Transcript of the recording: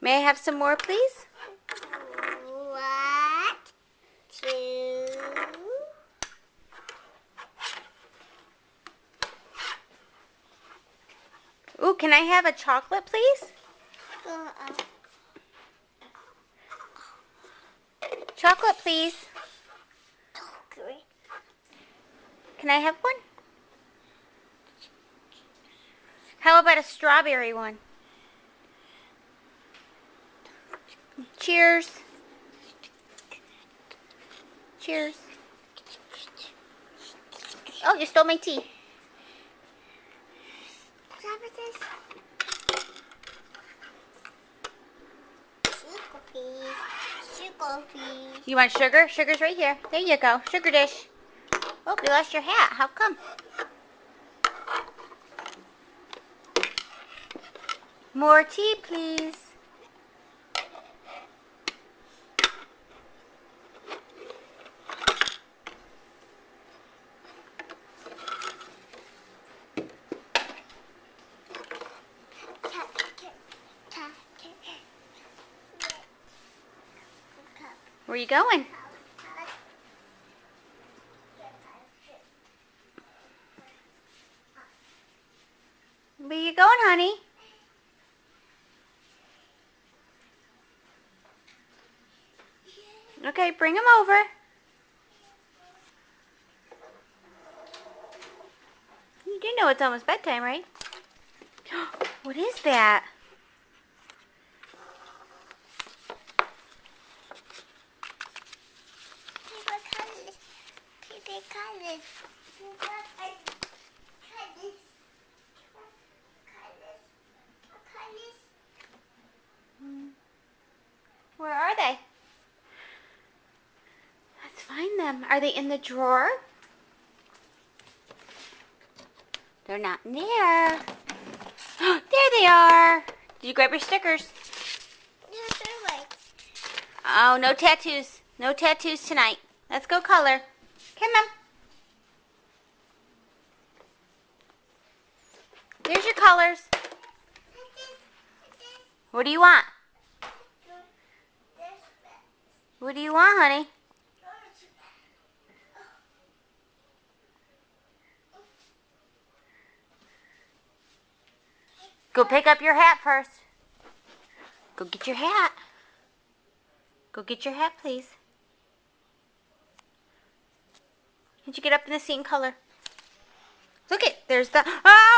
May I have some more, please? 1, 2. Ooh, can I have a chocolate, please? Chocolate, please. Can I have one? How about a strawberry one? Cheers. Cheers. Oh, you stole my tea. Sugar, please. You want sugar? Sugar's right here. There you go. Sugar dish. Oh, you lost your hat. How come? More tea, please. Where are you going? Where you going, honey? Okay, bring him over. You do know it's almost bedtime, right? What is that? Where are they? Let's find them. Are they in the drawer? They're not in there. There they are. Did you grab your stickers? Oh, no tattoos. No tattoos tonight. Let's go color. Come on. There's your colors. What do you want? What do you want, honey? Go pick up your hat first. Go get your hat. Go get your hat, please. Can't you get up in the same color? Look it. There's the... Ah!